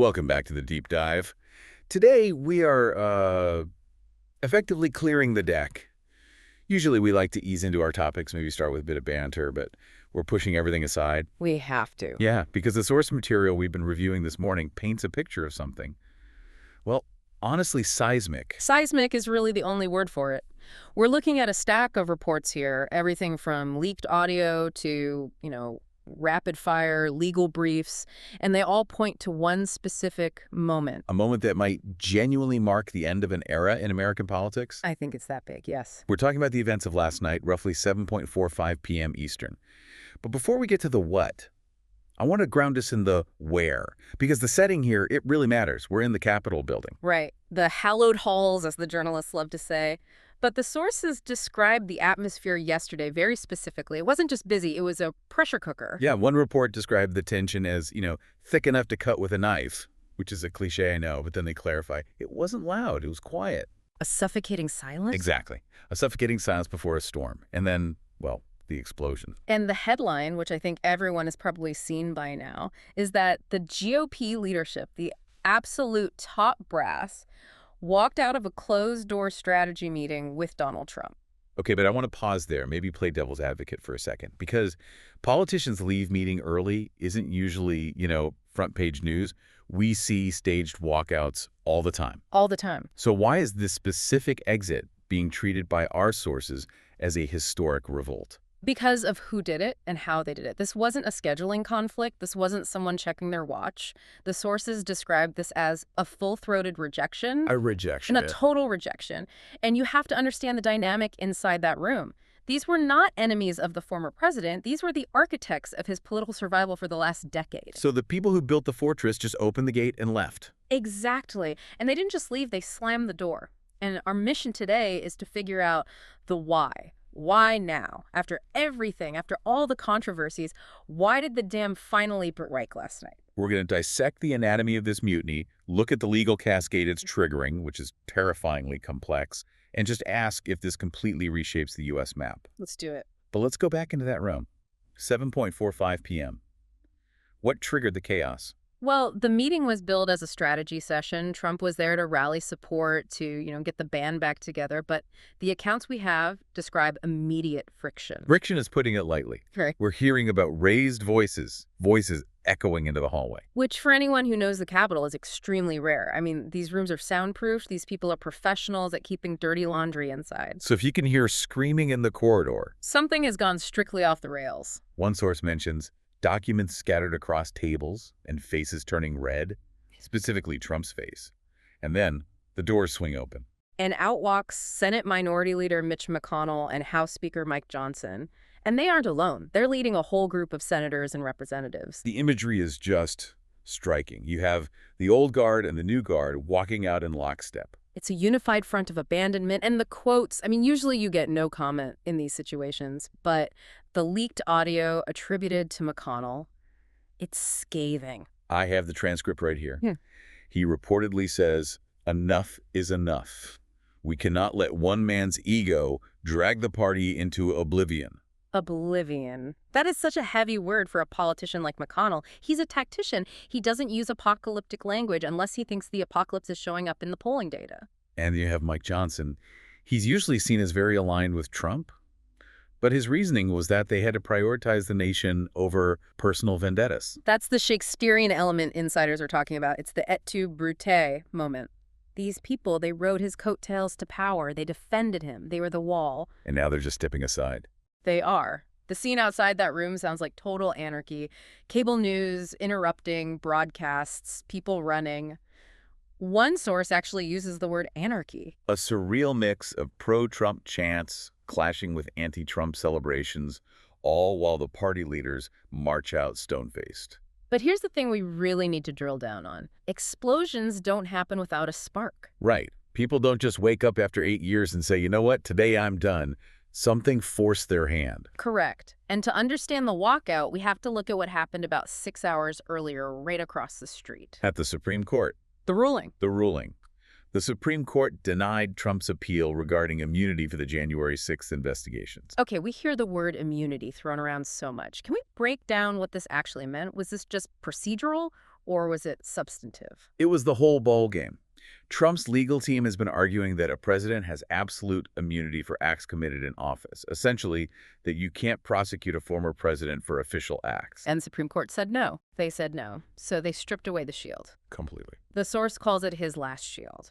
Welcome back to the Deep Dive. Today we are effectively clearing the deck. Usually we like to ease into our topics, maybe start with a bit of banter, but we're pushing everything aside. We have to. Yeah, because the source material we've been reviewing this morning paints a picture of something. Well, honestly, seismic. Seismic is really the only word for it. We're looking at a stack of reports here, everything from leaked audio to, rapid fire legal briefs, and they all point to one specific moment. A moment that might genuinely mark the end of an era in American politics? I think it's that big, yes. We're talking about the events of last night, roughly 7:45 p.m. Eastern. But before we get to the what, I want to ground us in the where, because the setting here, it really matters. We're in the Capitol building. Right. The hallowed halls, as the journalists love to say. But the sources described the atmosphere yesterday very specifically. It wasn't just busy, it was a pressure cooker. Yeah, one report described the tension as, thick enough to cut with a knife, which is a cliche, I know, but then they clarify. It wasn't loud, it was quiet. A suffocating silence? Exactly. A suffocating silence before a storm. And then, well, the explosion. And the headline, which I think everyone has probably seen by now, is that the GOP leadership, the absolute top brass, walked out of a closed-door strategy meeting with Donald Trump. Okay, but I want to pause there, maybe play devil's advocate for a second, because politicians leave meeting early isn't usually, front page news. We see staged walkouts all the time. All the time. So why is this specific exit being treated by our sources as a historic revolt? Because of who did it and how they did it. This wasn't a scheduling conflict. This wasn't someone checking their watch. The sources described this as a full-throated rejection. A rejection. And a total rejection. And you have to understand the dynamic inside that room. These were not enemies of the former president. These were the architects of his political survival for the last decade. So the people who built the fortress just opened the gate and left. Exactly. And they didn't just leave, they slammed the door. And our mission today is to figure out the why. Why now? After everything, after all the controversies, why did the dam finally break last night? We're going to dissect the anatomy of this mutiny, look at the legal cascade it's triggering, which is terrifyingly complex, and just ask if this completely reshapes the U.S. map. Let's do it. But let's go back into that room. 7:45 p.m. What triggered the chaos? Well, the meeting was billed as a strategy session. Trump was there to rally support, to, get the band back together. But the accounts we have describe immediate friction. Friction is putting it lightly. Right. We're hearing about raised voices echoing into the hallway. Which, for anyone who knows the Capitol, is extremely rare. I mean, these rooms are soundproof. These people are professionals at keeping dirty laundry inside. So if you can hear screaming in the corridor, something has gone strictly off the rails. One source mentions documents scattered across tables and faces turning red, specifically Trump's face. And then the doors swing open. And out walks Senate Minority Leader Mitch McConnell and House Speaker Mike Johnson. And they aren't alone. They're leading a whole group of senators and representatives. The imagery is just striking. You have the old guard and the new guard walking out in lockstep. It's a unified front of abandonment. And the quotes, usually you get no comment in these situations, but the leaked audio attributed to McConnell, it's scathing. I have the transcript right here. Yeah. He reportedly says, "Enough is enough. We cannot let one man's ego drag the party into oblivion." Oblivion. That is such a heavy word for a politician like McConnell. He's a tactician. He doesn't use apocalyptic language unless he thinks the apocalypse is showing up in the polling data. And you have Mike Johnson. He's usually seen as very aligned with Trump, but his reasoning was that they had to prioritize the nation over personal vendettas. That's the Shakespearean element insiders are talking about. It's the et tu, Brute moment. These people, they rode his coattails to power. They defended him. They were the wall. And now they're just stepping aside. They are. The scene outside that room sounds like total anarchy. Cable news, interrupting, broadcasts, people running. One source actually uses the word anarchy. A surreal mix of pro-Trump chants clashing with anti-Trump celebrations, all while the party leaders march out stone-faced. But here's the thing we really need to drill down on. Explosions don't happen without a spark. Right. People don't just wake up after 8 years and say, you know what, today I'm done. Something forced their hand. Correct. And to understand the walkout, we have to look at what happened about 6 hours earlier, right across the street. At the Supreme Court. The ruling. The ruling. The Supreme Court denied Trump's appeal regarding immunity for the January 6th investigations. Okay, we hear the word immunity thrown around so much. Can we break down what this actually meant? Was this just procedural, or was it substantive? It was the whole ball game. Trump's legal team has been arguing that a president has absolute immunity for acts committed in office, essentially that you can't prosecute a former president for official acts. And the Supreme Court said no. They said no. So they stripped away the shield. Completely. The source calls it his last shield.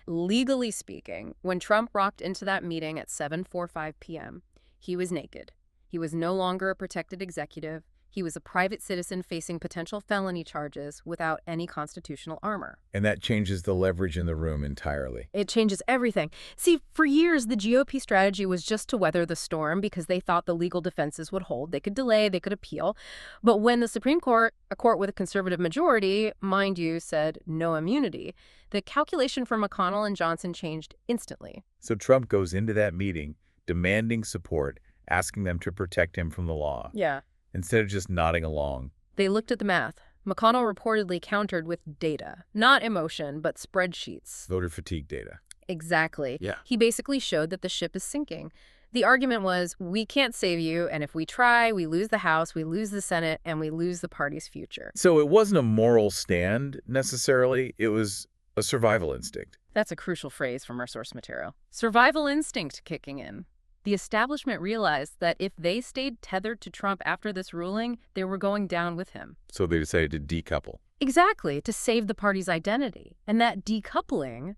Legally speaking, when Trump rocked into that meeting at 7:45 p.m., he was naked. He was no longer a protected executive. He was a private citizen facing potential felony charges without any constitutional armor. And that changes the leverage in the room entirely. It changes everything. See, for years, the GOP strategy was just to weather the storm because they thought the legal defenses would hold. They could delay, they could appeal. But when the Supreme Court, a court with a conservative majority, mind you, said no immunity, the calculation for McConnell and Johnson changed instantly. So Trump goes into that meeting demanding support, asking them to protect him from the law. Yeah. Instead of just nodding along. They looked at the math. McConnell reportedly countered with data. Not emotion, but spreadsheets. Voter fatigue data. Exactly. Yeah. He basically showed that the ship is sinking. The argument was, we can't save you, and if we try, we lose the House, we lose the Senate, and we lose the party's future. So it wasn't a moral stand, necessarily. It was a survival instinct. That's a crucial phrase from our source material. Survival instinct kicking in. The establishment realized that if they stayed tethered to Trump after this ruling, they were going down with him. So they decided to decouple. Exactly, to save the party's identity. And that decoupling,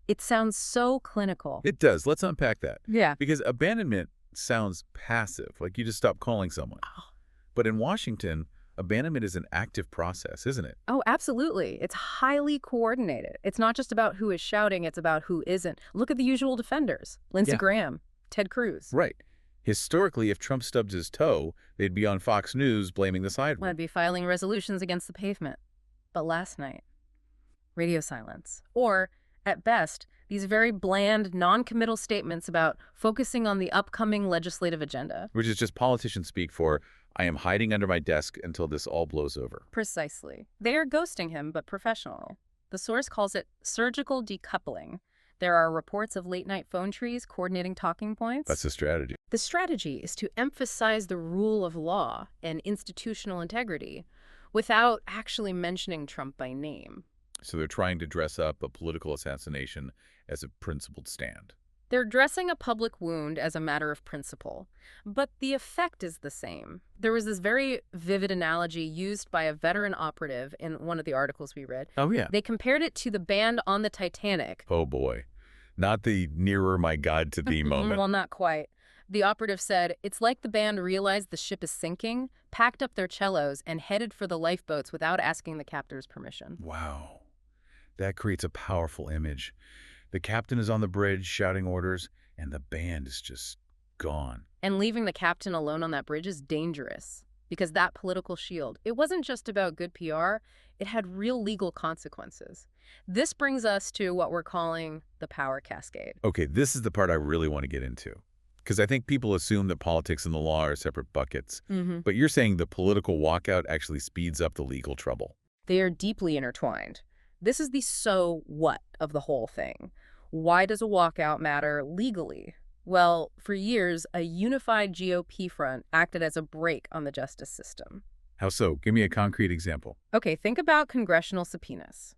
it sounds so clinical. It does. Let's unpack that. Yeah. Because abandonment sounds passive, like you just stop calling someone. But in Washington, abandonment is an active process, isn't it? Oh, absolutely. It's highly coordinated. It's not just about who is shouting, it's about who isn't. Look at the usual defenders. Lindsey Graham, Ted Cruz. Right. Historically, if Trump stubbed his toe, they'd be on Fox News blaming the sidewalk. I'd be filing resolutions against the pavement. But last night, radio silence. Or, at best, these very bland, non-committal statements about focusing on the upcoming legislative agenda. Which is just politician speak for, I am hiding under my desk until this all blows over. Precisely. They are ghosting him, but professionally. The source calls it surgical decoupling. There are reports of late-night phone trees coordinating talking points. That's a strategy. The strategy is to emphasize the rule of law and institutional integrity without actually mentioning Trump by name. So they're trying to dress up a political assassination as a principled stand. They're dressing a public wound as a matter of principle, but the effect is the same. There was this very vivid analogy used by a veteran operative in one of the articles we read. Oh, yeah. They compared it to the band on the Titanic. Oh, boy. Not the nearer my God to thee moment. Well, not quite. The operative said, it's like the band realized the ship is sinking, packed up their cellos, and headed for the lifeboats without asking the captor's permission. Wow. That creates a powerful image. The captain is on the bridge shouting orders, and the band is just gone. And leaving the captain alone on that bridge is dangerous, because that political shield, it wasn't just about good PR, it had real legal consequences. This brings us to what we're calling the power cascade. Okay, this is the part I really want to get into, because I think people assume that politics and the law are separate buckets. But you're saying the political walkout actually speeds up the legal trouble. They are deeply intertwined. This is the so what of the whole thing. Why does a walkout matter legally? Well, for years, a unified GOP front acted as a brake on the justice system. How so? Give me a concrete example. Okay, think about congressional subpoenas.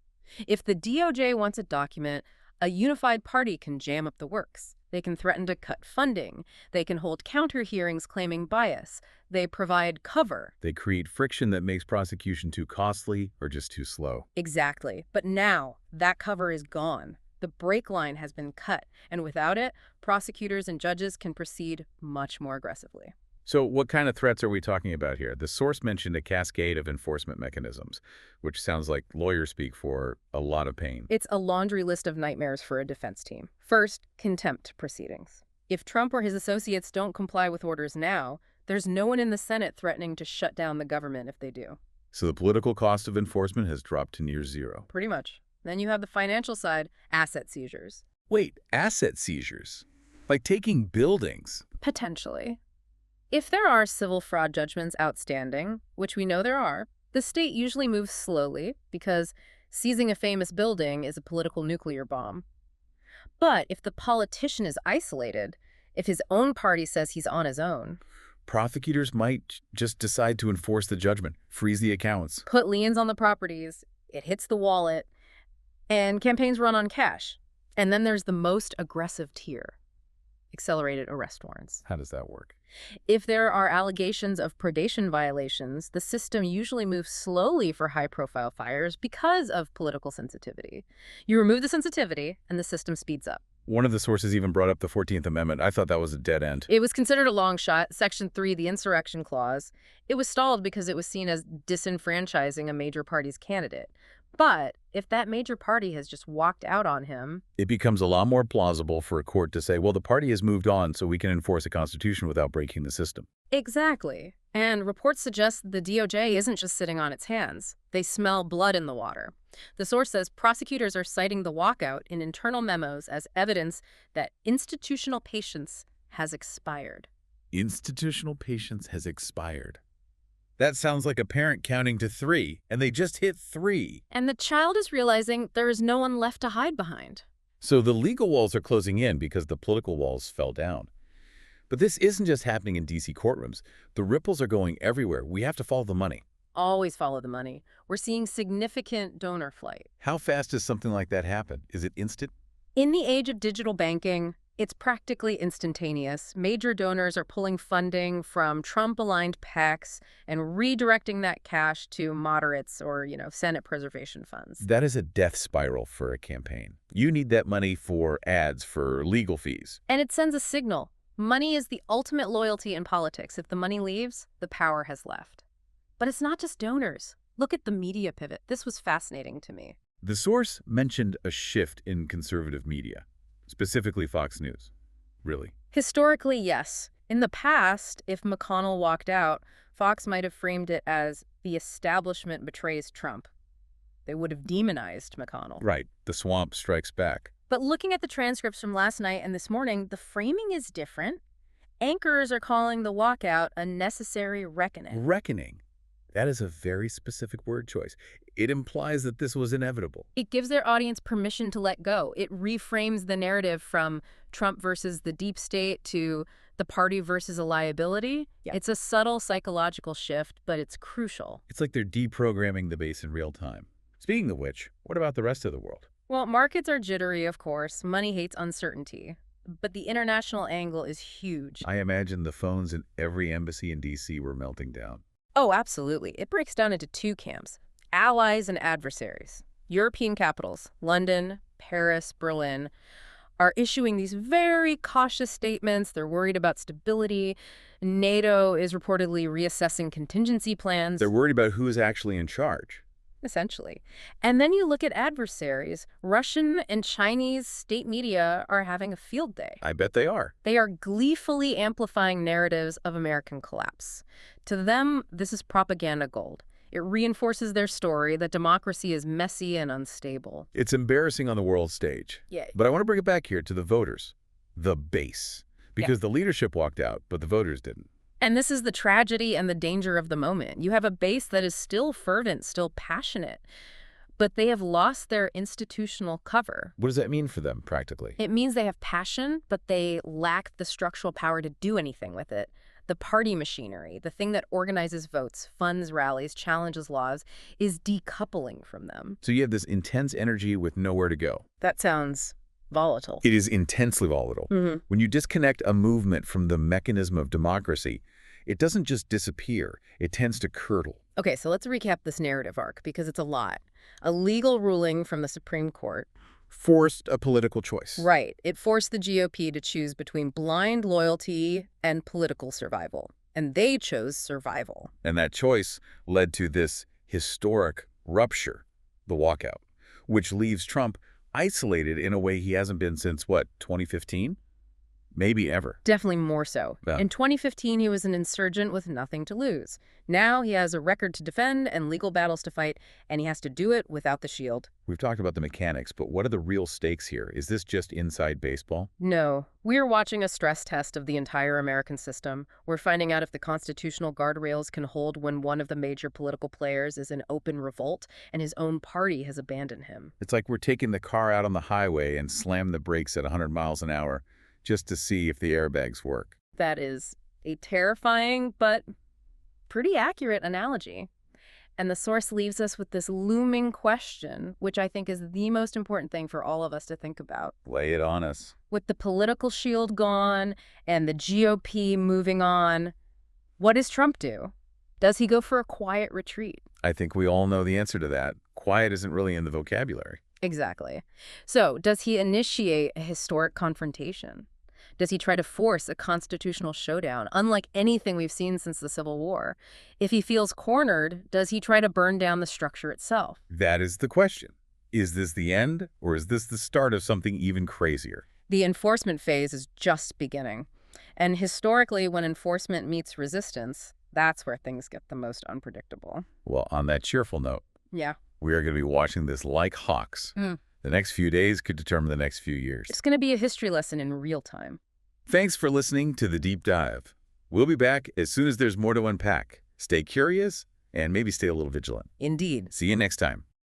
If the DOJ wants a document, a unified party can jam up the works. They can threaten to cut funding. They can hold counter hearings claiming bias. They provide cover. They create friction that makes prosecution too costly or just too slow. Exactly. But now, that cover is gone. The brake line has been cut, and without it, prosecutors and judges can proceed much more aggressively. So what kind of threats are we talking about here? The source mentioned a cascade of enforcement mechanisms, which sounds like lawyer speak for a lot of pain. It's a laundry list of nightmares for a defense team. First, contempt proceedings. If Trump or his associates don't comply with orders now, there's no one in the Senate threatening to shut down the government if they do. So the political cost of enforcement has dropped to near zero. Pretty much. Then you have the financial side, asset seizures. Wait, asset seizures? Like taking buildings? Potentially. If there are civil fraud judgments outstanding, which we know there are, the state usually moves slowly because seizing a famous building is a political nuclear bomb. But if the politician is isolated, if his own party says he's on his own... prosecutors might just decide to enforce the judgment, freeze the accounts. Put liens on the properties, it hits the wallet, and campaigns run on cash. And then there's the most aggressive tier, accelerated arrest warrants. How does that work? If there are allegations of predation violations, the system usually moves slowly for high-profile fires because of political sensitivity. You remove the sensitivity, and the system speeds up. One of the sources even brought up the 14th Amendment. I thought that was a dead end. It was considered a long shot. Section 3, the insurrection clause. It was stalled because it was seen as disenfranchising a major party's candidate. But if that major party has just walked out on him, It becomes a lot more plausible for a court to say, well, the party has moved on, so we can enforce a constitution without breaking the system. exactly. And reports suggest the DOJ isn't just sitting on its hands. They smell blood in the water. The source says prosecutors are citing the walkout in internal memos as evidence that institutional patience has expired. Institutional patience has expired. That sounds like a parent counting to 3, and they just hit 3. And the child is realizing there is no one left to hide behind. So the legal walls are closing in because the political walls fell down. But this isn't just happening in D.C. courtrooms. The ripples are going everywhere. We have to follow the money. Always follow the money. We're seeing significant donor flight. How fast does something like that happen? Is it instant? In the age of digital banking, it's practically instantaneous. Major donors are pulling funding from Trump-aligned PACs and redirecting that cash to moderates or, Senate preservation funds. That is a death spiral for a campaign. You need that money for ads, for legal fees. And it sends a signal. Money is the ultimate loyalty in politics. If the money leaves, the power has left. But it's not just donors. Look at the media pivot. This was fascinating to me. The source mentioned a shift in conservative media, specifically Fox News. Really? Historically, yes. In the past, if McConnell walked out, Fox might have framed it as the establishment betrays Trump. They would have demonized McConnell. Right. The swamp strikes back. But looking at the transcripts from last night and this morning, the framing is different. Anchors are calling the walkout a necessary reckoning. Reckoning. That is a very specific word choice. It implies that this was inevitable. It gives their audience permission to let go. It reframes the narrative from Trump versus the deep state to the party versus a liability. Yeah. It's a subtle psychological shift, but it's crucial. It's like they're deprogramming the base in real time. Speaking of which, what about the rest of the world? Well, markets are jittery, of course. Money hates uncertainty. But the international angle is huge. I imagine the phones in every embassy in D.C. were melting down. Oh, absolutely. It breaks down into two camps, allies and adversaries. European capitals, London, Paris, Berlin, are issuing these very cautious statements. They're worried about stability. NATO is reportedly reassessing contingency plans. They're worried about who is actually in charge. Essentially. And then you look at adversaries. Russian and Chinese state media are having a field day. I bet they are. They are gleefully amplifying narratives of American collapse. To them, this is propaganda gold. It reinforces their story that democracy is messy and unstable. It's embarrassing on the world stage. Yeah. But I want to bring it back here to the voters, the base. Because the leadership walked out, but the voters didn't. And this is the tragedy and the danger of the moment. You have a base that is still fervent, still passionate, but they have lost their institutional cover. What does that mean for them, practically? It means they have passion, but they lack the structural power to do anything with it. The party machinery, the thing that organizes votes, funds rallies, challenges laws, is decoupling from them. So you have this intense energy with nowhere to go. That sounds volatile. It is intensely volatile. Mm-hmm. When you disconnect a movement from the mechanism of democracy, it doesn't just disappear. It tends to curdle. Okay, so let's recap this narrative arc because it's a lot. A legal ruling from the Supreme Court Forced a political choice. Right. It forced the GOP to choose between blind loyalty and political survival. And they chose survival. And that choice led to this historic rupture, the walkout, which leaves Trump isolated in a way he hasn't been since, what, 2015? Maybe ever. Definitely more so. Yeah. In 2015, he was an insurgent with nothing to lose. Now he has a record to defend and legal battles to fight, and he has to do it without the shield. We've talked about the mechanics, but what are the real stakes here? Is this just inside baseball? No. We're watching a stress test of the entire American system. We're finding out if the constitutional guardrails can hold when one of the major political players is in open revolt and his own party has abandoned him. It's like we're taking the car out on the highway and slam the brakes at 100 miles an hour just to see if the airbags work. That is A terrifying but pretty accurate analogy. And the source leaves us with this looming question, which I think is the most important thing for all of us to think about. Lay it on us. With the political shield gone and the GOP moving on, what does Trump do? Does he go for a quiet retreat? I think we all know the answer to that. Quiet isn't really in the vocabulary. Exactly. So, does he initiate a historic confrontation? Does he try to force a constitutional showdown, unlike anything we've seen since the Civil War? If he feels cornered, does he try to burn down the structure itself? That is the question. Is this the end, or is this the start of something even crazier? The enforcement phase is just beginning. And historically, when enforcement meets resistance, that's where things get the most unpredictable. Well, on that cheerful note, Yeah. we are going to be watching this like hawks. The next few days could determine the next few years. It's going to be a history lesson in real time. Thanks for listening to The Deep Dive. We'll be back as soon as there's more to unpack. Stay curious and maybe stay a little vigilant. Indeed. See you next time.